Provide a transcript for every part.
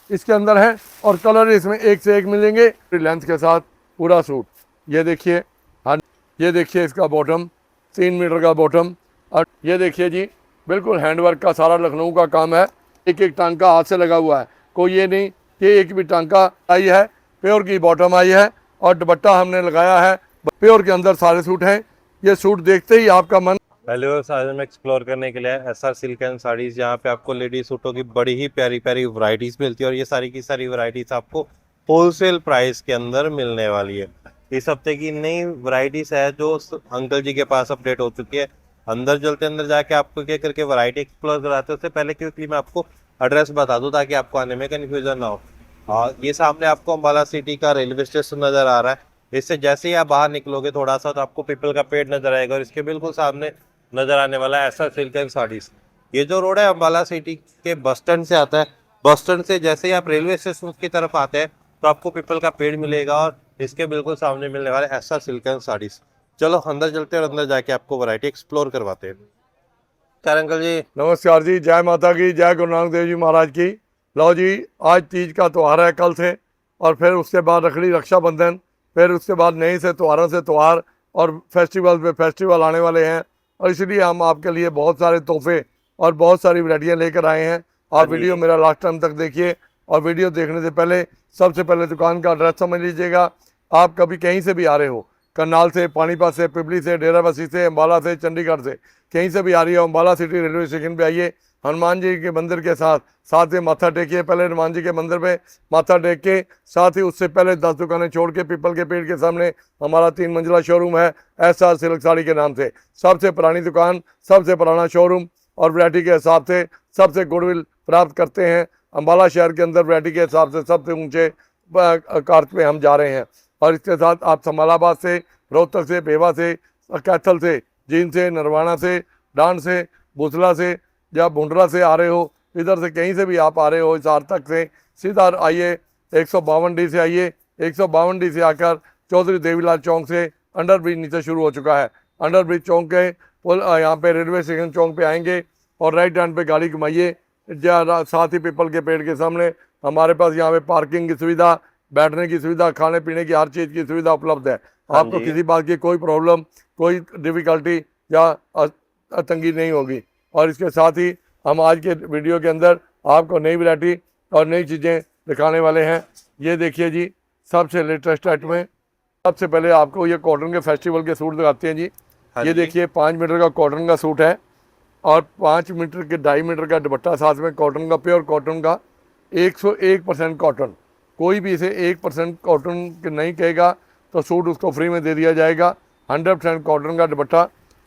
इसके अंदर है और कलर इसमें एक से एक मिलेंगे। लेंथ के साथ पूरा सूट, ये देखिए। हाँ, ये देखिए इसका बॉटम 3 मीटर का बॉटम। और ये देखिए जी, बिल्कुल हैंडवर्क का सारा लखनऊ का काम है। एक एक टांका हाथ से लगा हुआ है, कोई ये नहीं कि एक भी टांका आई है। प्योर की बॉटम आई है और दुपट्टा हमने लगाया है प्योर के अंदर सारे सूट हैं। ये सूट देखते ही आपका मन। पहले और सारे में एक्सप्लोर करने के लिए एसआर सिल्क एंड साड़ीज, जहाँ पे आपको लेडीज सूटों की बड़ी ही प्यारी प्यारी वैरायटीज मिलती है और ये सारी की सारी वैरायटीज आपको होलसेल प्राइस के अंदर मिलने वाली है। इस हफ्ते की नई वैरायटीज है जो अंकल जी के पास अपडेट हो चुकी है। अंदर चलते, अंदर जाके आपको क्या करके वैरायटी एक्सप्लोर कराते हैं। उससे पहले क्योंकि मैं आपको एड्रेस बता दूं ताकि आपको आने में कन्फ्यूजन ना हो। ये सामने आपको अम्बाला सिटी का रेलवे स्टेशन नजर आ रहा है। इससे जैसे ही आप बाहर निकलोगे थोड़ा सा तो आपको पीपल का पेड़ नजर आएगा और इसके बिल्कुल सामने नजर आने वाला है एसआर सिल्क एंड साड़ीज। ये जो रोड है अम्बाला सिटी के बस स्टैंड से आता है। बस स्टैंड से जैसे ही आप रेलवे स्टेशन की तरफ आते हैं तो आपको पीपल का पेड़ मिलेगा और इसके बिल्कुल सामने मिलने वाले एसआर सिल्क एंड साड़ीज। चलो अंदर चलते हैं और अंदर जाके आपको वैरायटी एक्सप्लोर करवाते हैं। क्या अंकल जी? नमस्कार जी, जय माता की, जय गुरु नानक देव जी महाराज की। लो जी, आज तीज का त्यौहार है कल से, और फिर उसके बाद रखड़ी रक्षाबंधन, फिर उसके बाद नए से त्योहारों से त्यौहार और फेस्टिवल पे फेस्टिवल आने वाले हैं। और इसलिए हम आपके लिए बहुत सारे तोहफे और बहुत सारी वैरायटियाँ लेकर आए हैं। आप वीडियो मेरा लास्ट टाइम तक देखिए, और वीडियो देखने से पहले सबसे पहले दुकान का एड्रेस समझ लीजिएगा। आप कभी कहीं से भी आ रहे हो, करनाल से, पानीपत से, पिपली से, डेराबस्सी से, अम्बाला से, चंडीगढ़ से, कहीं से भी आ रही हो, अम्बाला सिटी रेलवे स्टेशन पे आइए। हनुमान जी के मंदिर के साथ में माथा टेकिए। पहले हनुमान जी के मंदिर पे माथा टेक के, साथ ही उससे पहले 10 दुकानें छोड़ के पीपल के पेड़ के सामने हमारा 3 मंजिला शोरूम है एसआर सिल्क साड़ी के नाम से। सबसे पुरानी दुकान, सबसे पुराना शोरूम, और वैरायटी के हिसाब से सबसे गुडविल प्राप्त करते हैं। अम्बाला शहर के अंदर वैरायटी के हिसाब से सबसे ऊंचे कार्च पे हम जा रहे हैं। और इसके साथ आप समालाबाद से, रोहतक से, बेवा से, कैथल से, जींद से, नरवाना से, डांड से, भूसला से, या भुंडरा से आ रहे हो, इधर से कहीं से भी आप आ रहे हो, हिसार तक से सीधा आइए। 152D से आइए। 152D से आकर चौधरी देवीलाल चौक से अंडर ब्रिज नीचे शुरू हो चुका है। अंडर ब्रिज चौक के पुल यहाँ पे रेलवे स्टेशन चौक पे आएंगे और राइट हैंड पे गाड़ी घुमाइए। साथ ही पीपल के पेड़ के सामने हमारे पास यहाँ पे पार्किंग की सुविधा, बैठने की सुविधा, खाने पीने की हर चीज़ की सुविधा उपलब्ध है। आपको किसी बात की कोई प्रॉब्लम, कोई डिफिकल्टी या तंगी नहीं होगी। और इसके साथ ही हम आज के वीडियो के अंदर आपको नई वैरायटी और नई चीज़ें दिखाने वाले हैं। ये देखिए जी, सबसे लेटेस्ट आइटम है। सबसे पहले आपको ये कॉटन के फेस्टिवल के सूट दिखाते हैं जी। ये देखिए 5 मीटर का कॉटन का सूट है और 5 मीटर के 2.5 मीटर का दुपट्टा, साथ में कॉटन का, प्योर कॉटन का 101% कॉटन। कोई भी इसे 1% कॉटन नहीं कहेगा तो सूट उसको फ्री में दे दिया जाएगा। 100% कॉटन का दुपट्टा,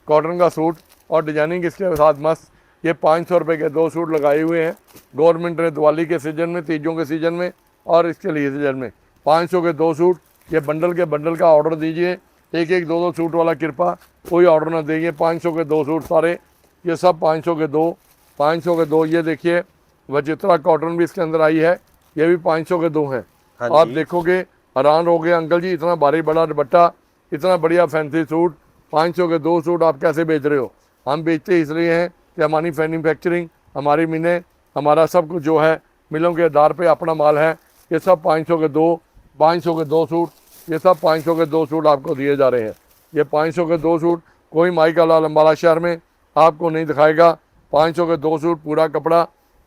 कॉटन का सूट और डिजाइनिंग इसके साथ मस्त। ये 500 रुपये के 2 सूट लगाए हुए हैं गवर्नमेंट ने दिवाली के सीज़न में, तीजों के सीज़न में और इसके लिए सीज़न में। 500 के 2 सूट। ये बंडल के बंडल का ऑर्डर दीजिए, एक एक 2-2 सूट वाला कृपा कोई ऑर्डर ना देंगे। 500 के 2 सूट सारे, ये सब 500 के 2, 500 के 2। ये देखिए वचित्रा कॉटन भी इसके अंदर आई है, ये भी 500 के 2 हैं। आप देखोगे हैरान हो गए, अंकल जी इतना भारी बड़ा दुपट्टा, इतना बढ़िया फैंसी सूट, 500 के 2 सूट आप कैसे बेच रहे हो? हम बेचते इसलिए हैं कि हमारी मैन्युफैक्चरिंग, हमारी मिलें, हमारा सब कुछ जो है मिलों के आधार पे अपना माल है। ये सब 500 के 2, 500 के 2 सूट, ये सब 500 के 2 सूट आपको दिए जा रहे हैं। ये 500 के 2 सूट कोई माई का लाल अम्बाला शहर में आपको नहीं दिखाएगा। 500 के 2 सूट, पूरा कपड़ा,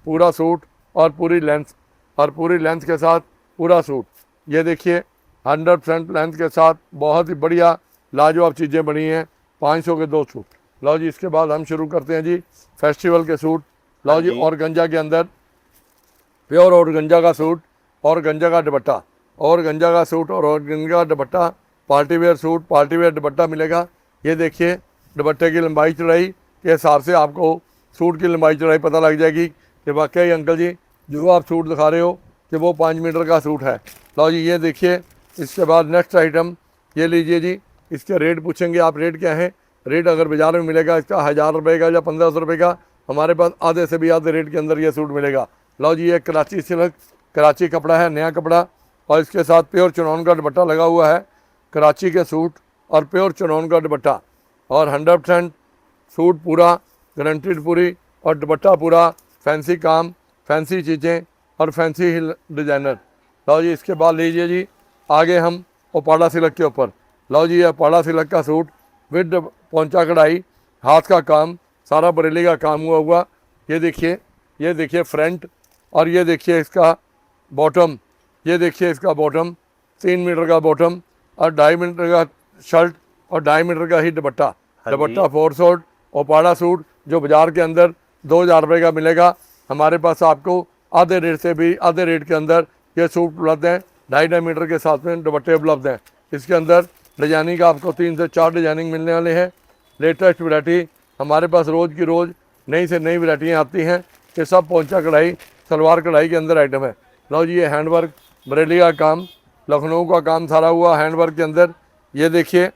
पूरा सूट और पूरी लेंथ, और पूरी लेंथ के साथ पूरा सूट। ये देखिए 100% लेंथ के साथ बहुत ही बढ़िया लाजवाब चीज़ें बनी हैं। 500 के 2 सूट। लो जी, इसके बाद हम शुरू करते हैं जी फेस्टिवल के सूट। लो जी, और गंजा के अंदर प्योर और गंजा का सूट और गंजा का दुपट्टा, और गंजा का सूट और गंजा का दुपट्टा, party wear suit, party wear दुपट्टा मिलेगा। ये देखिए दुपट्टे की लंबाई चौड़ाई के हिसाब से आपको सूट की लंबाई चौड़ाई पता लग जाएगी कि वाकई अंकल जी जो आप सूट दिखा रहे हो कि वो 5 मीटर का सूट है। लो जी, ये देखिए। इसके बाद नेक्स्ट आइटम ये लीजिए जी। इसके रेट पूछेंगे आप, रेट क्या है? रेट अगर बाज़ार में मिलेगा इसका 1000 रुपये का या 1500 रुपये का, हमारे पास आधे से भी आधे रेट के अंदर ये सूट मिलेगा। लो जी, ये कराची सिल्क, कराची कपड़ा है, नया कपड़ा, और इसके साथ प्योर चुनौन का दुपट्टा लगा हुआ है। कराची के सूट और प्योर चुनौन का दुपट्टा और 100% सूट पूरा गारंटीड पूरी, और दुपट्टा पूरा फैंसी काम, फैंसी चीज़ें और फैंसी हिल डिजाइनर। लो जी इसके बाद लीजिए जी आगे हम ओपाड़ा सिल्क के ऊपर। लो जी ये ओपाड़ा सिल्क का सूट विद पोंचा कढ़ाई, हाथ का काम, सारा बरेली का काम हुआ। ये देखिए फ्रंट, और ये देखिए इसका बॉटम, ये देखिए इसका बॉटम 3 मीटर का बॉटम और 2.5 मीटर का शर्ट और 2.5 मीटर का ही दुपट्टा। हाँ जी। दुपट्टा 4 शॉर्ट ओपाड़ा सूट जो बाजार के अंदर 2,000 रुपये का मिलेगा, हमारे पास आपको आधे रेट से भी आधे रेट के अंदर ये सूट उपलब्ध हैं। 2.5 मीटर के साथ में दुपट्टे उपलब्ध हैं। इसके अंदर डिजाइनिंग का आपको 3 से 4 डिजाइनिंग मिलने वाले हैं। लेटेस्ट वैरायटी हमारे पास रोज़ की रोज़ नई से नई वैरायटियाँ आती हैं। ये सब पोंचा कढ़ाई, सलवार कढ़ाई के अंदर आइटम है। लो जी ये हैंडवर्क, बरेली का काम, लखनऊ का काम सारा हुआ हैंडवर्क के अंदर। ये देखिए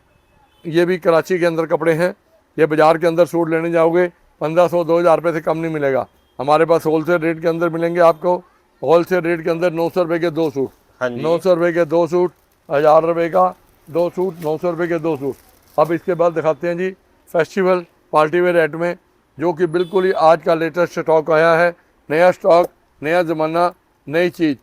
ये भी कराची के अंदर कपड़े हैं। ये बाज़ार के अंदर सूट लेने जाओगे 1500-2,000 रुपये से कम नहीं मिलेगा। हमारे पास होलसेल रेट के अंदर मिलेंगे आपको। होलसेल रेट के अंदर 900 रुपये के 2 सूट, हाँ जी। 900 रुपये के 2 सूट, 1000 रुपये का 2 सूट, 900 रुपये के 2 सूट। अब इसके बाद दिखाते हैं जी फेस्टिवल पार्टी वेयर आइटम में, जो कि बिल्कुल ही आज का लेटेस्ट स्टॉक आया है। नया स्टॉक, नया ज़माना, नई चीज़।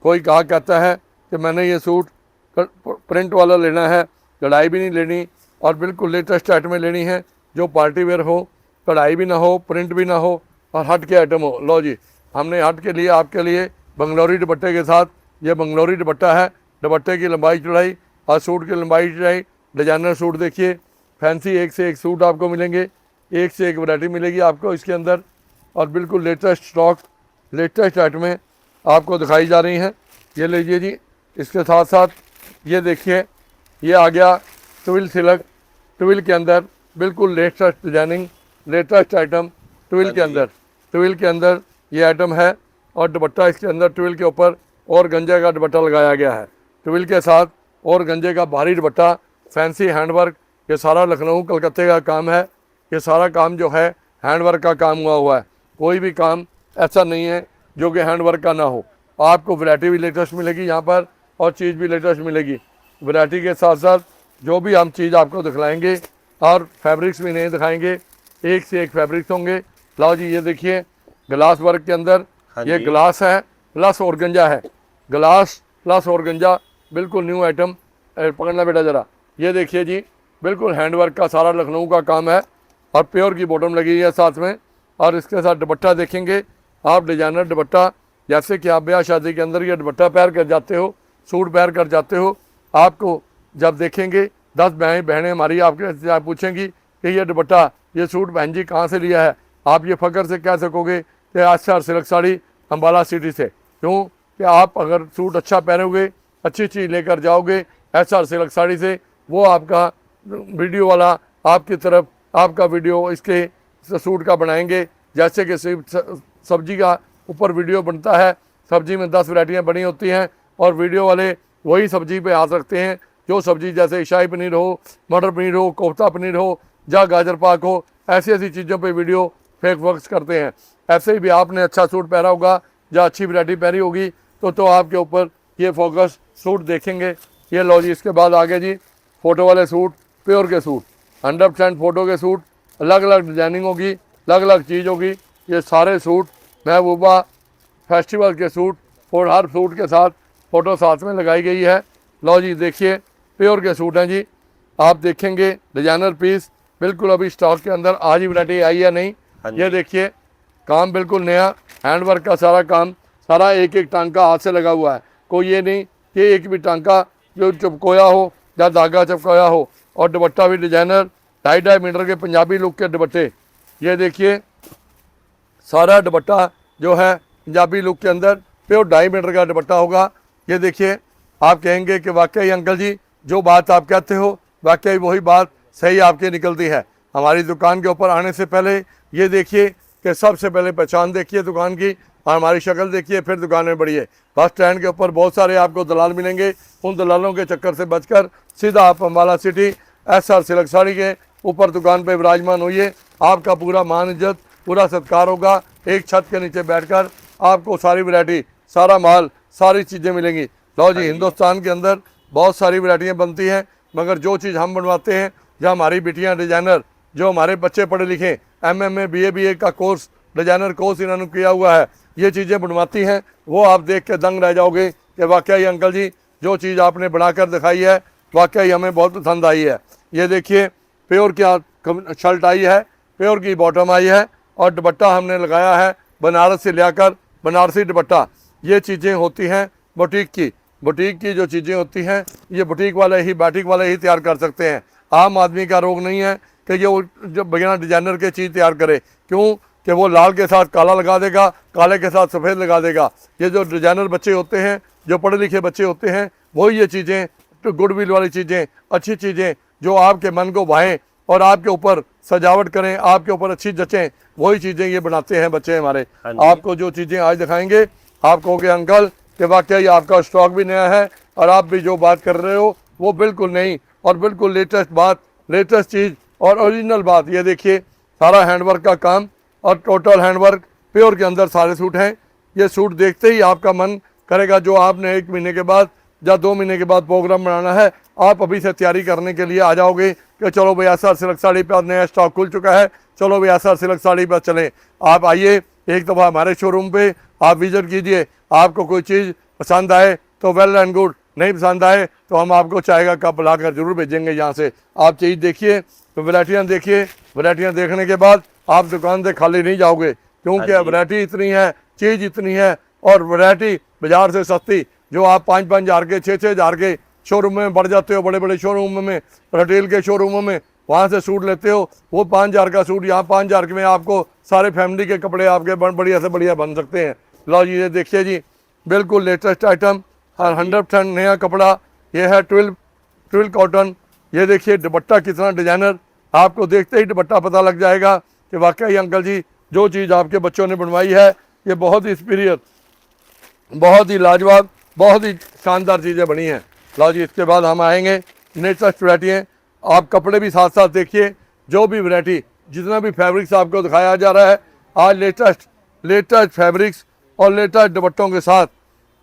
कोई कहा कहता है कि मैंने ये सूट प्रिंट वाला लेना है, कढ़ाई भी नहीं लेनी, और बिल्कुल लेटेस्ट आइटमें लेनी है जो पार्टी वेयर हो, कढ़ाई भी ना हो, प्रिंट भी ना हो और हट के आइटम हो। लो जी हमने हट के लिए आपके लिए बंगलोरी दुपट्टे के साथ, ये बंगलोरी दुपट्टा है। दुपट्टे की लंबाई चौड़ाई और सूट की लंबाई चौड़ाई, डिजाइनर सूट देखिए, फैंसी एक से एक सूट आपको मिलेंगे, एक से एक वैरायटी मिलेगी आपको इसके अंदर, और बिल्कुल लेटेस्ट स्टॉक, लेटेस्ट आइटमें आपको दिखाई जा रही हैं। ये लीजिए जी। इसके साथ साथ ये देखिए ये आ गया ट्विल सिल्क, ट्विल के अंदर बिल्कुल latest designing, latest item twill के अंदर। ट्विल के अंदर ये आइटम है, और दुपट्टा इसके अंदर ट्विल के ऊपर और गंजे का दुपट्टा लगाया गया है। ट्विल के साथ और गंजे का भारी दुपट्टा, फैंसी हैंडवर्क। ये सारा लखनऊ कलकत्ते का काम है। ये सारा काम जो है हैंडवर्क का काम हुआ है। कोई भी काम ऐसा नहीं है जो कि हैंडवर्क का ना हो। आपको वैरायटी भी लेटेस्ट मिलेगी यहाँ पर, और चीज़ भी लेटेस्ट मिलेगी। वैरायटी के साथ साथ जो भी हम चीज़ आपको दिखलाएंगे, और फैब्रिक्स भी नहीं दिखाएंगे, एक से एक फैब्रिक्स होंगे। लाओ जी ये देखिए ग्लास वर्क के अंदर, हाँ ये जी। ग्लास है प्लस ऑर्गेंजा है। ग्लास प्लस ऑर्गेंजा बिल्कुल न्यू आइटम। पकड़ना बेटा ज़रा। ये देखिए जी बिल्कुल हैंडवर्क का सारा लखनऊ का काम है, और प्योर की बॉटम लगी हुई है साथ में। और इसके साथ दुपट्टा देखेंगे आप, डिजाइनर दुपट्टा, जैसे कि आप ब्याह शादी के अंदर ये दुपट्टा पहन कर जाते हो, सूट पहन कर जाते हो। आपको जब देखेंगे 10 बहनें हमारी आपके से आप पूछेंगी कि ये दुपट्टा, ये सूट बहन जी कहाँ से लिया है, आप ये फ़ख्र से कह सकोगे कि आस्था सिल्क साड़ी अम्बाला सिटी से। क्यों कि आप अगर सूट अच्छा पहनोगे, अच्छी चीज़ लेकर जाओगे एसआर सिल्क साड़ी से, वो आपका वीडियो वाला आपकी तरफ आपका वीडियो इसके सूट का बनाएंगे। जैसे कि सब्जी का ऊपर वीडियो बनता है, सब्जी में 10 वैरायटियाँ बनी होती हैं, और वीडियो वाले वही सब्जी पे हाथ रखते हैं जो सब्जी, जैसे शाही पनीर हो, मटर पनीर हो, कोफ्ता पनीर हो, या गाजर पाक हो, ऐसी ऐसी चीज़ों पे वीडियो फेक वर्क्स करते हैं। ऐसे ही भी आपने अच्छा सूट पहना होगा या अच्छी वैरायटी पहनी होगी तो आपके ऊपर ये फोकस सूट देखेंगे। ये लो जी इसके बाद आगे जी फ़ोटो वाले सूट, प्योर के सूट, 100% फ़ोटो के सूट, अलग अलग डिजाइनिंग होगी, अलग अलग चीज़ होगी। ये सारे सूट महबूबा फेस्टिवल के सूट, और हर सूट के साथ फ़ोटो साथ में लगाई गई है। लो जी देखिए प्योर के सूट हैं जी। आप देखेंगे डिजाइनर पीस बिल्कुल अभी स्टॉक के अंदर आज ही वैरायटी आई है नहीं। हाँ जी। ये देखिए काम बिल्कुल नया, हैंडवर्क का सारा काम, सारा एक एक टांका हाथ से लगा हुआ है। कोई ये नहीं कि एक भी टांका जो चिपकोया हो या धागा चिपकोया हो। और दुपट्टा भी डिजाइनर 2.5 मीटर के पंजाबी लुक के दुपट्टे। ये देखिए सारा दुपट्टा जो है पंजाबी लुक के अंदर प्योर 2.5 मीटर का दुपट्टा होगा। ये देखिए आप कहेंगे कि वाकई अंकल जी जो बात आप कहते हो वाकई वही बात सही आपके निकलती है। हमारी दुकान के ऊपर आने से पहले ये देखिए कि सबसे पहले पहचान देखिए दुकान की, और हमारी शक्ल देखिए, फिर दुकान में बढ़िए। बस स्टैंड के ऊपर बहुत सारे आपको दलाल मिलेंगे, उन दलालों के चक्कर से बचकर सीधा आप Ambala city SR silk sari के ऊपर दुकान पे विराजमान होइए। आपका पूरा मान इज्जत, पूरा सत्कार होगा। एक छत के नीचे बैठकर आपको सारी वैरायटी, सारा माल, सारी चीज़ें मिलेंगी। लो जी हिंदुस्तान के अंदर बहुत सारी वैरायटियाँ बनती हैं, मगर जो चीज़ हम बनवाते हैं, या हमारी बेटियाँ डिजाइनर, जो हमारे बच्चे पढ़े लिखे, MMA BA का कोर्स, डिजाइनर कोर्स इन्होंने किया हुआ है, ये चीज़ें बनवाती हैं, वो आप देख के दंग रह जाओगे कि वाकई अंकल जी जो चीज़ आपने बनाकर दिखाई है वाकई हमें बहुत पसंद आई है। ये देखिए प्योर की शर्ट आई है, प्योर की बॉटम आई है और दुपट्टा हमने लगाया है बनारस से लेकर बनारसी दुपट्टा। ये चीज़ें होती हैं बुटीक की। बुटीक की जो चीज़ें होती हैं ये बुटीक वाले ही बाटिक वाले ही तैयार कर सकते हैं। आम आदमी का रोग नहीं है कि ये वो जो बिना डिजाइनर के चीज़ तैयार करे, क्यों कि वो लाल के साथ काला लगा देगा, काले के साथ सफ़ेद लगा देगा। ये जो डिजाइनर बच्चे होते हैं, जो पढ़े लिखे बच्चे होते हैं, वही ये चीज़ें तो गुडविल वाली चीज़ें, अच्छी चीज़ें जो आपके मन को भाएं और आपके ऊपर सजावट करें, आपके ऊपर अच्छी जचें, वही चीज़ें ये बनाते हैं बच्चे हमारे। आपको जो चीज़ें आज दिखाएंगे आप कहोगे अंकल कि वाकई आपका स्टॉक भी नया है और आप भी जो बात कर रहे हो वो बिल्कुल नहीं और बिल्कुल लेटेस्ट बात, लेटेस्ट चीज़ और ओरिजिनल बात। ये देखिए सारा हैंडवर्क का काम और टोटल हैंडवर्क प्योर के अंदर सारे सूट हैं। ये सूट देखते ही आपका मन करेगा, जो आपने 1 महीने के बाद या 2 महीने के बाद प्रोग्राम बनाना है, आप अभी से तैयारी करने के लिए आ जाओगे कि चलो भैया सर सिल्क साड़ी पर नया स्टॉक खुल चुका है, चलो भैया सर सिल्क साड़ी पर चलें। आप आइए एक दफ़ा हमारे शोरूम पे आप विजिट कीजिए। आपको कोई चीज़ पसंद आए तो वेल एंड गुड, नहीं पसंद आए तो हम आपको चाय का कप लाकर जरूर भेजेंगे यहाँ से। आप चीज़ देखिए तो वैरायटियाँ देखिए, वैरायटियाँ देखने के बाद आप दुकान से खाली नहीं जाओगे, क्योंकि वैरायटी इतनी है, चीज़ इतनी है और वैरायटी बाज़ार से सस्ती। जो आप 5-5 हज़ार के 6-6 हज़ार के शोरूम में बढ़ जाते हो, बड़े बड़े शोरूम में, रिटेल के शोरूमों में, वहाँ से सूट लेते हो, वो 5 हज़ार का सूट यहाँ 5 हज़ार में आपको सारे फैमिली के कपड़े आपके बढ़िया से बढ़िया बन सकते हैं। लो जी ये देखिए जी बिल्कुल लेटेस्ट आइटम, हर 100% नया कपड़ा। ये है ट्विल कॉटन। ये देखिए दुपट्टा कितना डिजाइनर, आपको देखते ही दुपट्टा पता लग जाएगा कि वाकई अंकल जी जो चीज़ आपके बच्चों ने बनवाई है ये बहुत ही सुपीरियर, बहुत ही लाजवाब, बहुत ही शानदार चीज़ें बनी हैं। लो जी इसके बाद हम आएंगे लेटेस्ट वैरायटियाँ। आप कपड़े भी साथ साथ देखिए, जो भी वैरायटी जितना भी फैब्रिक्स आपको दिखाया जा रहा है आज लेटेस्ट फैब्रिक्स और लेटेस्ट दुपट्टों के साथ,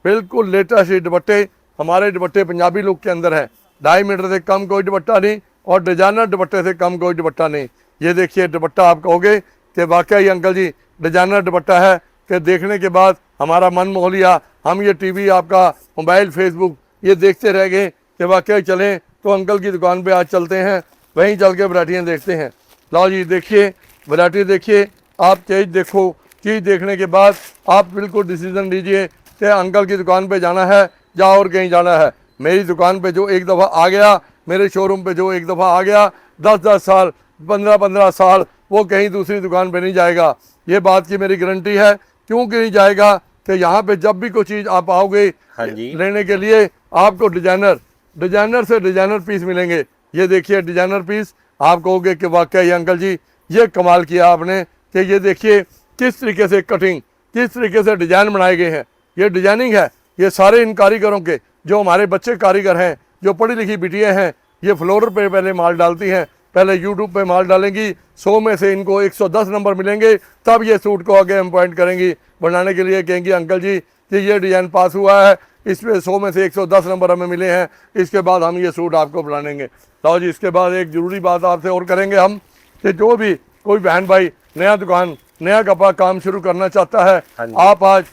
बिल्कुल लेटेस्ट ही दुपट्टे। हमारे दुपट्टे पंजाबी लुक के अंदर है, 2.5 मीटर से कम कोई दुपट्टा नहीं और डिजाइनर दुपट्टे से कम कोई दुपट्टा नहीं। ये देखिए दुपट्टा आप कहोगे कि वाकई अंकल जी डिजाइनर दुपट्टा है कि देखने के बाद हमारा मन मोह लिया। हम ये टीवी आपका मोबाइल फेसबुक ये देखते रह गए कि वाकई चलें तो अंकल की दुकान पे आज चलते हैं, वहीं चल के वैरायटियाँ देखते हैं। लो जी देखिए वैरायटी देखिए, आप चीज़ देखो, चीज़ देखने के बाद आप बिल्कुल डिसीज़न लीजिए कि अंकल की दुकान पे जाना है या और कहीं जाना है। मेरी दुकान पे जो एक दफ़ा आ गया, मेरे शोरूम पे जो एक दफ़ा आ गया, 10-10 साल 15-15 साल वो कहीं दूसरी दुकान पे नहीं जाएगा। ये बात की मेरी गारंटी है। क्यों कि नहीं जाएगा कि यहाँ पे जब भी कोई चीज़ आप आओगे लेने के लिए आपको डिजाइनर से डिजाइनर पीस मिलेंगे। ये देखिए डिजाइनर पीस, आप कहोगे कि वाकई अंकल जी ये कमाल किया आपने कि ये देखिए किस तरीके से कटिंग, किस तरीके से डिज़ाइन बनाए गए हैं। ये डिजाइनिंग है, ये सारे इन कारीगरों के, जो हमारे बच्चे कारीगर हैं, जो पढ़ी लिखी बिटियाँ हैं, ये फ्लोर पे पहले माल डालती हैं, पहले यूट्यूब पे माल डालेंगी, 100 में से इनको 110 नंबर मिलेंगे, तब ये सूट को आगे हम पॉइंट करेंगी बनाने के लिए, कहेंगी अंकल जी कि ये डिज़ाइन पास हुआ है, इसमें 100 में से 110 नंबर हमें मिले हैं, इसके बाद हम ये सूट आपको बनाएंगे। लो जी इसके बाद एक ज़रूरी बात आपसे और करेंगे हम कि जो भी कोई बहन भाई नया दुकान नया कपड़ा काम शुरू करना चाहता है, आप आज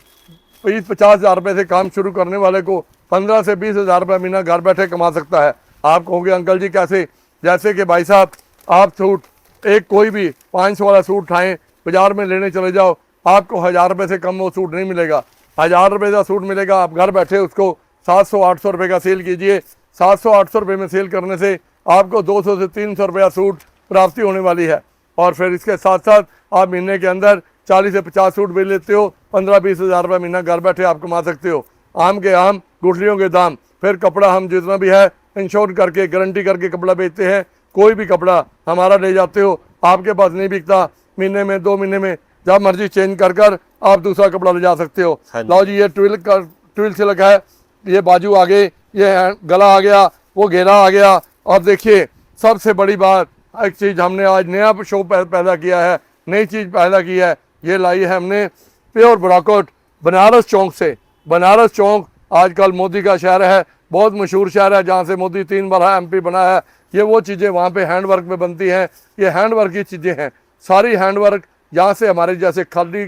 20-50 हज़ार रुपये से काम शुरू करने वाले को 15 से 20 हज़ार रुपये महीना घर बैठे कमा सकता है। आप कहोगे अंकल जी कैसे? जैसे कि भाई साहब आप सूट एक कोई भी 500 वाला सूट उठाएँ बाज़ार में लेने चले जाओ, आपको 1000 रुपये से कम वो सूट नहीं मिलेगा। 1000 रुपये का सूट मिलेगा, आप घर बैठे उसको 700-800 रुपये का सेल कीजिए। 700-800 रुपये में सेल करने से आपको 200 से 300 रुपया सूट प्राप्ति होने वाली है। और फिर इसके साथ साथ आप महीने के अंदर 40 से 50 सूट बेच लेते हो, 15-20 हज़ार रुपये महीना घर बैठे आप कमा सकते हो। आम के आम, गुठलियों के दाम। फिर कपड़ा हम जितना भी है इंश्योर करके, गारंटी करके कपड़ा बेचते हैं। कोई भी कपड़ा हमारा ले जाते हो, आपके पास नहीं बिकता, महीने में 2 महीने में जब मर्जी चेंज कर आप दूसरा कपड़ा ले जा सकते हो। लो जी ये ट्विल सिल्क है, ये बाजू आ गए, ये गला आ गया, वो घेरा आ गया। और देखिए सबसे बड़ी बात, एक चीज़ हमने आज नया शो पैदा किया है, नई चीज़ पैदा की है, ये लाई है हमने प्योर ब्राकोट बनारस चौक से। बनारस चौक आजकल मोदी का शहर है, बहुत मशहूर शहर है, जहाँ से मोदी 3 बार MP बना है। ये वो चीज़ें वहाँ पे हैंडवर्क में बनती हैं, ये हैंडवर्क की चीज़ें हैं, सारी हैंडवर्क। यहाँ से हमारे जैसे खाली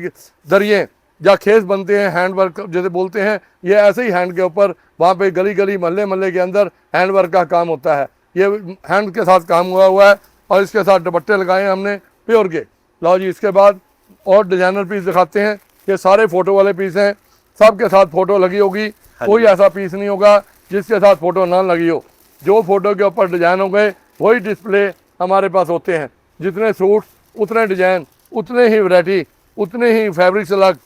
दरिये या खेस बनते हैं हैंड वर्क जैसे बोलते हैं, ये ऐसे ही हैंड के ऊपर वहाँ पे गली गली महल्ले महल्ले के अंदर हैंड वर्क का काम होता है। ये हैंड के साथ काम हुआ है और इसके साथ दुपट्टे लगाए हैं हमने प्योर के। लो जी, इसके बाद और डिजाइनर पीस दिखाते हैं। ये सारे फ़ोटो वाले पीस हैं, सबके साथ फ़ोटो लगी होगी, कोई ऐसा पीस नहीं होगा जिसके साथ फ़ोटो ना लगी हो। जो फ़ोटो के ऊपर डिज़ाइन हो गए वही डिस्प्ले हमारे पास होते हैं। जितने सूट उतने डिज़ाइन, उतने ही वैरायटी, उतने ही फैब्रिक्स अलग।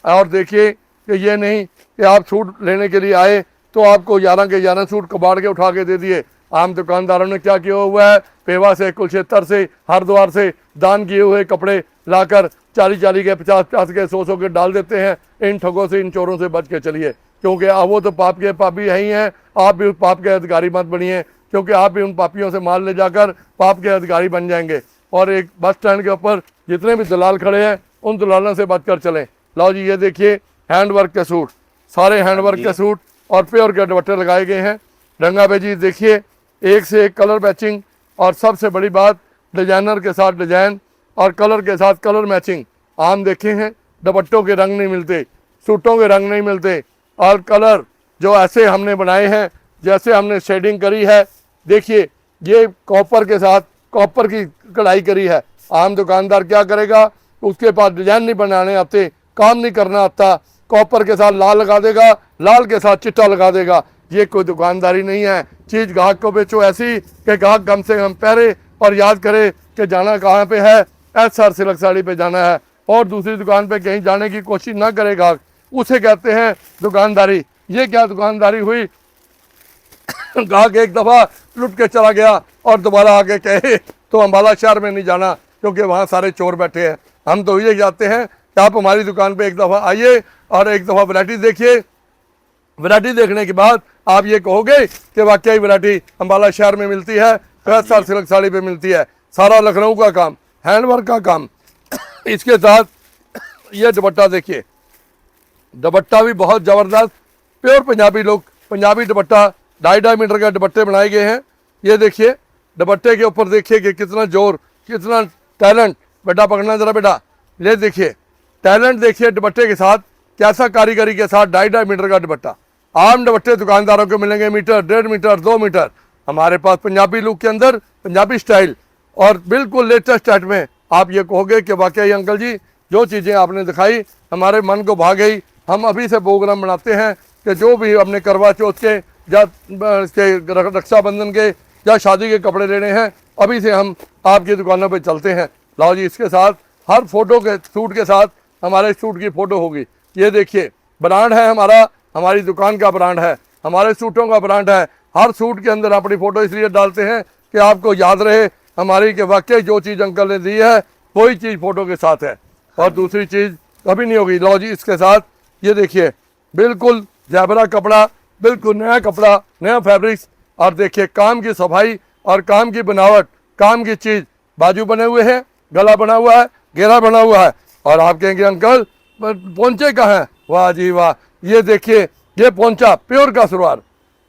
और देखिए कि ये नहीं कि आप सूट लेने के लिए आए तो आपको 11 के 11 सूट कबाड़ के उठा के दे दिए। आम दुकानदारों ने क्या किया हुआ है, पेवा से, कुलक्षेत्र से, हरिद्वार से दान किए हुए कपड़े लाकर 40 के 50 के 100 के डाल देते हैं। इन ठगों से, इन चोरों से बच के चलिए, क्योंकि वो तो पाप के पापी है ही हैं। आप भी उस पाप के अधिकारी मत बनिए, क्योंकि आप भी उन पापियों से माल ले जाकर पाप के अधिकारी बन जाएंगे। और एक बस स्टैंड के ऊपर जितने भी दलाल खड़े हैं उन दलालों से बचकर चलें। लो जी, ये देखिए हैंड वर्क के सूट, सारे हैंड वर्क के सूट और प्योर के दुपट्टे लगाए गए हैं। रंगा बेजी देखिए, एक से एक कलर मैचिंग, और सबसे बड़ी बात डिजाइनर के साथ डिजाइन और कलर के साथ कलर मैचिंग। आम देखे हैं दुपट्टों के रंग नहीं मिलते, सूटों के रंग नहीं मिलते, और कलर जो ऐसे हमने बनाए हैं, जैसे हमने शेडिंग करी है। देखिए ये कॉपर के साथ कॉपर की कढ़ाई करी है। आम दुकानदार क्या करेगा, उसके पास डिजाइन नहीं बनाने आते, काम नहीं करना आता, कॉपर के साथ लाल लगा देगा, लाल के साथ चिट्टा लगा देगा। ये कोई दुकानदारी नहीं है। चीज़ ग्राहक को बेचो ऐसी कि ग्राहक कम से कम पहरे और याद करे कि जाना कहाँ पे है, SR सिल्क साड़ी पे जाना है, और दूसरी दुकान पे कहीं जाने की कोशिश ना करे ग्राहक, उसे कहते हैं दुकानदारी। ये क्या दुकानदारी हुई, ग्राहक एक दफ़ा लुट के चला गया और दोबारा आके कहे तो अम्बाला शहर में नहीं जाना क्योंकि वहाँ सारे चोर बैठे हैं। हम तो ये चाहते हैं कि आप हमारी दुकान पे एक दफ़ा आइए और एक दफ़ा वैरायटी देखिए। वैरायटी देखने के बाद आप ये कहोगे कि वाकई वैरायटी अम्बाला शहर में मिलती है, तो SR सिल्क साड़ी पे मिलती है। सारा लखनऊ का काम, हैंडवर्क का काम। इसके साथ ये दुपट्टा देखिए, दुपट्टा भी बहुत ज़बरदस्त प्योर पंजाबी लुक, पंजाबी दुपट्टा, 2.5 मीटर के दुपट्टे बनाए गए हैं। ये देखिए दुपट्टे के ऊपर देखिए कि कितना जोर, कितना टैलेंट। बेटा पकड़ना जरा बेटा, ये देखिए टैलेंट देखिए दुपट्टे के साथ, कैसा कारीगरी के साथ 2.5 मीटर का दुपट्टा। आम दुपट्टे दुकानदारों को मिलेंगे मीटर, 1.5 मीटर, 2 मीटर। हमारे पास पंजाबी लुक के अंदर पंजाबी स्टाइल और बिल्कुल लेटेस्ट टाइट में। आप ये कहोगे कि वाकई अंकल जी जो चीज़ें आपने दिखाई हमारे मन को भा गई। हम अभी से प्रोग्राम बनाते हैं कि जो भी अपने करवा चौथ के या इसके रक्षाबंधन के या शादी के कपड़े लेने हैं, अभी से हम आपकी दुकानों पे चलते हैं। लाओ जी, इसके साथ हर फोटो के सूट के साथ हमारे सूट की फ़ोटो होगी। ये देखिए ब्रांड है हमारा, हमारी दुकान का ब्रांड है, हमारे सूटों का ब्रांड है। हर सूट के अंदर अपनी फ़ोटो इसलिए डालते हैं कि आपको याद रहे हमारी कि वाकई जो चीज़ अंकल ने दी है वही चीज़ फ़ोटो के साथ है और दूसरी चीज़ कभी नहीं होगी। लो जी, इसके साथ ये देखिए बिल्कुल जैबरा कपड़ा, बिल्कुल नया कपड़ा, नया फैब्रिक्स, और देखिए काम की सफाई और काम की बनावट, काम की चीज़। बाजू बने हुए हैं, गला बना हुआ है, घेरा बना हुआ है। और आप कहेंगे अंकल पोंचे कहाँ हैं, वाह जी वाह, ये देखिए ये पोंचा प्योर का सलवार,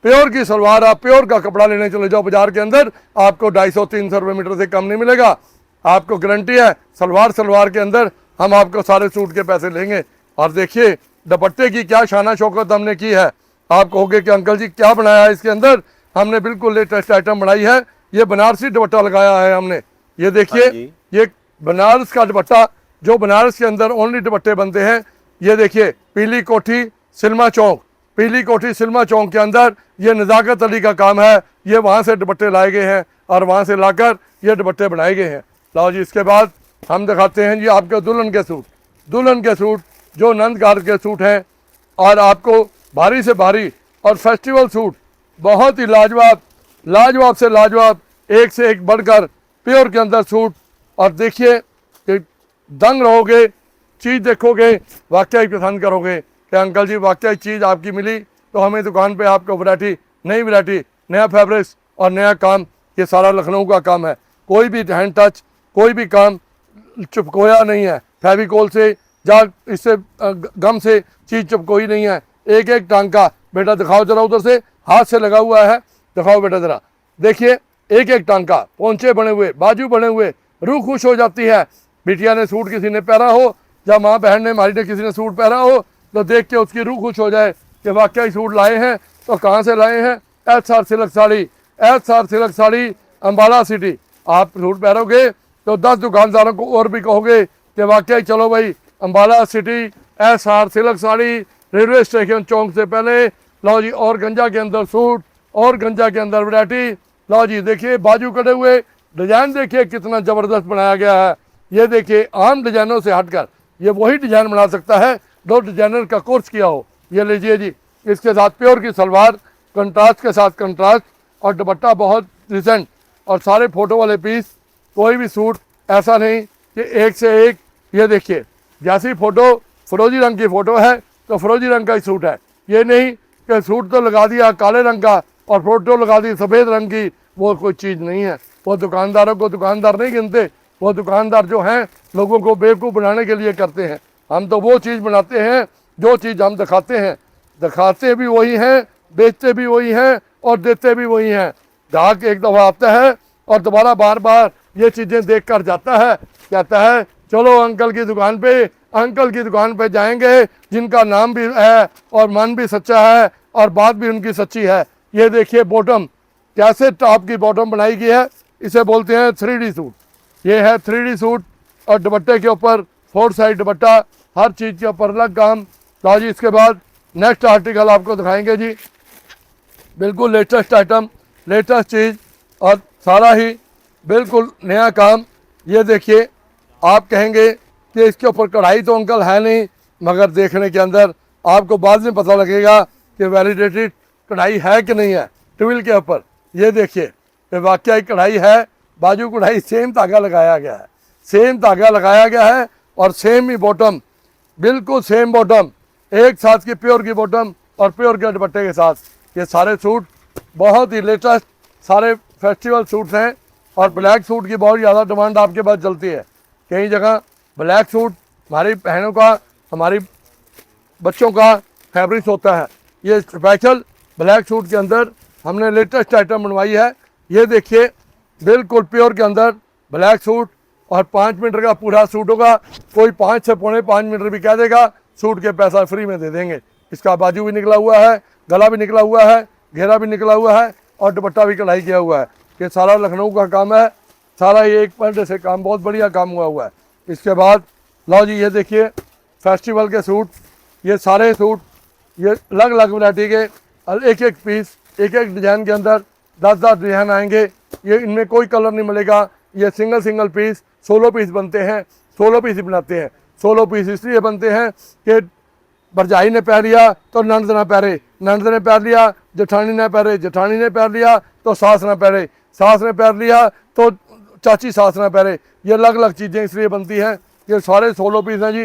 प्योर की सलवार। आप प्योर का कपड़ा लेने चले जाओ बाजार के अंदर, आपको 250-300 रुपये मीटर से कम नहीं मिलेगा। आपको गारंटी है सलवार के अंदर हम आपको सारे सूट के पैसे लेंगे। और देखिए दुपट्टे की क्या शाना शौकत हमने की है। आप कहोगे कि अंकल जी क्या बनाया है इसके अंदर, हमने बिल्कुल लेटेस्ट आइटम बनाई है। ये बनारसी दुपट्टा लगाया है हमने। ये देखिए ये बनारस का दुपट्टा, जो बनारस के अंदर ओनली दुपट्टे बनते हैं। ये देखिए पीली कोठी सिल्मा चौक, पीली कोठी सिल्मा चौक के अंदर ये नज़ाकत अली का काम है। ये वहाँ से दुपट्टे लाए गए हैं और वहाँ से लाकर ये दुपट्टे बनाए गए हैं। लाओ जी, इसके बाद हम दिखाते हैं जी आपके दुल्हन के सूट, दुल्हन के सूट जो नंदगार के सूट हैं, और आपको भारी से भारी और फेस्टिवल सूट बहुत ही लाजवाब, लाजवाब से लाजवाब, एक से एक बढ़कर प्योर के अंदर सूट। और देखिए कि दंग रहोगे, चीज़ देखोगे वाकई पसंद करोगे कि अंकल जी वाकई चीज़ आपकी मिली। तो हमें दुकान पे आपको वैरायटी, नई वैरायटी, नया फैब्रिक्स और नया काम, ये सारा लखनऊ का काम है। कोई भी हैंड टच, कोई भी काम चिपकोया नहीं है फेविकोल से या इससे गम से चीज़ चिपकोई नहीं है। एक एक टांका, बेटा दिखाओ जरा उधर से, हाथ से लगा हुआ है, दिखाओ बेटा ज़रा, देखिए एक एक टांका, पोंचे बने हुए, बाजू बने हुए, रूह खुश हो जाती है। बिटिया ने सूट किसी ने पहना हो जब माँ बहन ने हमारी ने किसी ने सूट पहना हो तो देख के उसकी रूह खुश हो जाए कि वाकई सूट लाए हैं। तो कहाँ से लाए हैं? SR silk sari, SR silk sari Ambala city. आप सूट पहनोगे तो 10 दुकानदारों को और भी कहोगे कि वाकई चलो भाई Ambala city SR silk sari, railway station चौक से पहले। लो जी, और गंजा के अंदर सूट, और गंजा के अंदर वैरायटी। लो जी देखिए बाजू कटे हुए, डिजाइन देखिए कितना ज़बरदस्त बनाया गया है। ये देखिए आम डिजाइनों से हटकर ये वही डिजाइन बना सकता है जो डिजाइनर का कोर्स किया हो। ये लीजिए जी, इसके साथ प्योर की सलवार, कंट्रास्ट के साथ कंट्रास्ट, और दुपट्टा बहुत रिसेंट, और सारे फोटो वाले पीस। कोई भी सूट ऐसा नहीं कि एक से एक। ये देखिए जैसी फ़ोटो फरोजी रंग की फ़ोटो है तो फरोजी रंग का ही सूट है। ये नहीं कि सूट तो लगा दिया काले रंग का और फ़ोटो लगा दी सफ़ेद रंग की, वो कोई चीज़ नहीं है। वो दुकानदारों को दुकानदार नहीं गिनते, वो दुकानदार जो हैं लोगों को बेवकूफ़ बनाने के लिए करते हैं। हम तो वो चीज़ बनाते हैं जो चीज़ हम दिखाते हैं। दिखाते भी वही हैं, बेचते भी वही हैं, और देते भी वही हैं। ग्राहक एक दफ़ा आता है और दोबारा बार बार ये चीज़ें देख कर जाता है, कहता है चलो अंकल की दुकान पे, अंकल की दुकान पे जाएंगे जिनका नाम भी है और मन भी सच्चा है और बात भी उनकी सच्ची है। ये देखिए बॉटम, कैसे टॉप की बॉटम बनाई गई है, इसे बोलते हैं 3D सूट। ये है 3D सूट, और दुपट्टे के ऊपर 4 साइड दुपट्टा, हर चीज़ के ऊपर अलग काम। लो जी, इसके बाद नेक्स्ट आर्टिकल आपको दिखाएंगे जी, बिल्कुल लेटेस्ट आइटम, लेटेस्ट चीज़, और सारा ही बिल्कुल नया काम। ये देखिए आप कहेंगे कि इसके ऊपर कढ़ाई तो अंकल है नहीं, मगर देखने के अंदर आपको बाद में पता लगेगा कि वैलिडेटेड कढ़ाई है कि नहीं है। ट्विल के ऊपर ये देखिए कि वाकई कढ़ाई है, बाजू कढ़ाई सेम धागा लगाया गया है, सेम धागा लगाया गया है, और सेम ही बॉटम, बिल्कुल सेम बॉटम, एक साथ की प्योर की बॉटम और प्योर के दुपट्टे के साथ। ये सारे सूट बहुत ही लेटेस्ट, सारे फेस्टिवल सूट्स हैं, और ब्लैक सूट की बहुत ज़्यादा डिमांड आपके पास चलती है। कई जगह ब्लैक सूट हमारी बहनों का, हमारी बच्चों का फैब्रिक्स होता है। ये स्पेशल ब्लैक सूट के अंदर हमने लेटेस्ट आइटम बनवाई है। ये देखिए बिल्कुल प्योर के अंदर ब्लैक सूट, और 5 मीटर का पूरा सूट होगा। कोई 5 से पौने 5 मीटर भी कह देगा, सूट के पैसा फ्री में दे देंगे। इसका बाजू भी निकला हुआ है, गला भी निकला हुआ है, घेरा भी निकला हुआ है, और दुपट्टा भी कढ़ाई किया हुआ है। ये सारा लखनऊ का काम है, सारा ये एक पॉइंट से काम, बहुत बढ़िया काम हुआ है। इसके बाद लो जी, ये देखिए फेस्टिवल के सूट, ये सारे सूट, ये अलग अलग वैरायटी के, एक एक पीस, एक एक डिज़ाइन के अंदर 10-10 डिज़ाइन आएंगे। ये इनमें कोई कलर नहीं मिलेगा। ये सिंगल सिंगल पीस 16 पीस बनते हैं, 16 पीस ही बनाते हैं। 16 पीस इसलिए बनते हैं कि भरजाई ने पहन लिया तो नंद ना पहरे, नंद ने पहन लिया जेठानी ने पहरे, जेठानी ने पहन लिया तो सास ना पहरे, सास ने पहन लिया तो चाची सास ना पहरे। ये अलग अलग चीज़ें इसलिए बनती हैं। ये सारे 16 पीस हैं जी।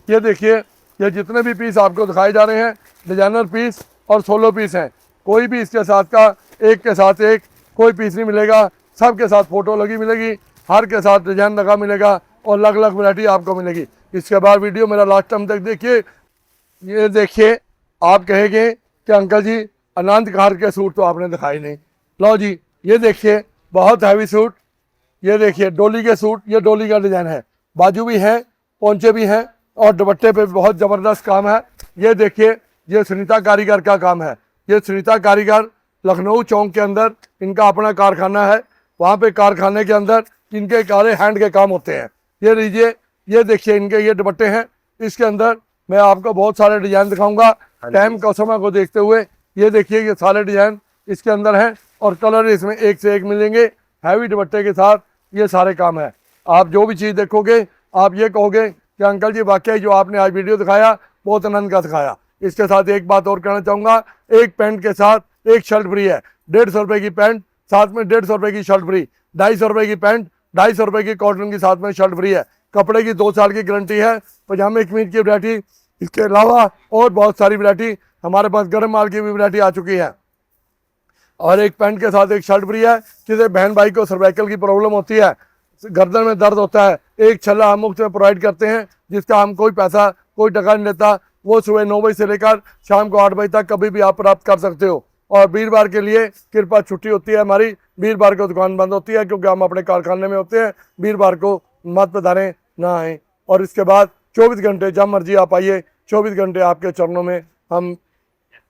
ये देखिए, ये जितने भी पीस आपको दिखाए जा रहे हैं डिजाइनर पीस और 16 पीस हैं। कोई भी इसके साथ का एक के साथ एक कोई पीस नहीं मिलेगा, सब के साथ फ़ोटो लगी मिलेगी, हर के साथ डिजाइन लगा मिलेगा, और अलग अलग वैरायटी आपको मिलेगी। इसके बाद वीडियो मेरा लास्ट टाइम तक देखिए। ये देखिए, आप कहेंगे कि अंकल जी अनंत कार के सूट तो आपने दिखाई नहीं। लो जी, ये देखिए बहुत हैवी सूट, ये देखिए डोली के सूट, ये डोली का डिज़ाइन है, बाजू भी है, पोंचे भी हैं, और दुपट्टे पे बहुत ज़बरदस्त काम है। ये देखिए, ये सुनीता कारीगर का काम है। ये सुनीता कारीगर लखनऊ चौक के अंदर इनका अपना कारखाना है। वहाँ पे कारखाने के अंदर इनके काले हैंड के काम होते हैं। ये लीजिए, ये देखिए इनके ये दुपट्टे हैं। इसके अंदर मैं आपको बहुत सारे डिज़ाइन दिखाऊंगा टाइम का समय को देखते हुए। ये देखिए, ये सारे डिज़ाइन इसके अंदर हैं, और कलर इसमें एक से एक मिलेंगे। हैवी दुपट्टे के साथ ये सारे काम है। आप जो भी चीज़ देखोगे आप ये कहोगे कि अंकल जी वाकई जो आपने आज वीडियो दिखाया बहुत आनंद का दिखाया। इसके साथ एक बात और कहना चाहूँगा, एक पैंट के साथ एक शर्ट फ्री है। 150 रुपये की पैंट, साथ में 150 रुपये की शर्ट फ्री। 250 रुपये की पैंट, 250 रुपये की कॉटन की साथ में शर्ट फ्री है। कपड़े की 2 साल की गारंटी है। पजामे कमीज की वैरायटी, इसके अलावा और बहुत सारी वैरायटी हमारे पास गर्म माल की भी वैरायटी आ चुकी है। और एक पैंट के साथ एक शर्ट फ्री है। किसी बहन भाई को सर्वाइकल की प्रॉब्लम होती है, गर्दन में दर्द होता है, एक छल्ला हम मुफ्त में प्रोवाइड करते हैं, जिसका हम कोई पैसा कोई टका नहीं लेता। वो सुबह 9 बजे से लेकर शाम को 8 बजे तक कभी भी आप प्राप्त कर सकते हो। और वीरवार के लिए कृपा छुट्टी होती है हमारी, वीरवार को दुकान बंद होती है क्योंकि हम अपने कारखाने में होते हैं। वीरवार को मत पधारें, ना आएँ। और इसके बाद 24 घंटे जब मर्जी आप आइए, 24 घंटे आपके चरणों में हम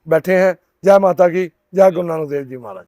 बैठे हैं। जय माता की, जय गुरु नानक देव जी महाराज।